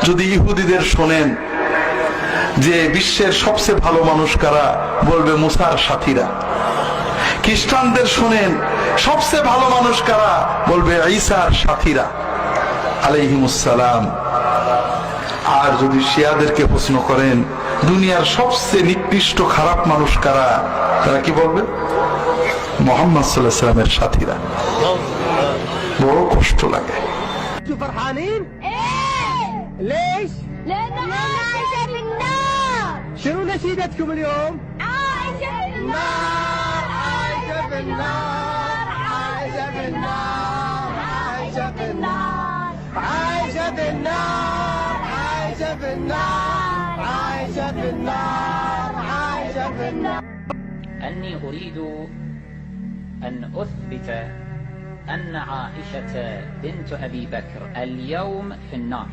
যদি ইহুদিদের শোনেন যে বিশ্বের সবচেয়ে ভালো মানুষ কারা, বলবে মুসার সাথীরা। খ্রিস্টানদের শোনেন সবচেয়ে ভালো মানুষ কারা, বলবে ঈসার সাথীরা আলাইহিমুসসালাম। আর যদি শিয়াদেরকে প্রশ্ন করেন দুনিয়ার সবচেয়ে নিকৃষ্ট খারাপ মানুষ কারা, তারা কি বলবে? মুহাম্মদ সাল্লাল্লাহু আলাইহি ওয়াসাল্লামের সাথীরা। বড় কষ্ট লাগে। فرحانين؟ ايه ليش؟ لأنها عايشة في النار. شنو نشيدتكم اليوم؟ عايشة في النار. عايشة في النار. عايشة في النار. عايشة في النار. عايشة في النار. عايشة في النار. عايشة في النار. عايشة في النار. أني أريد أن أثبت أن عائشة بنت أبي بكر اليوم في النار.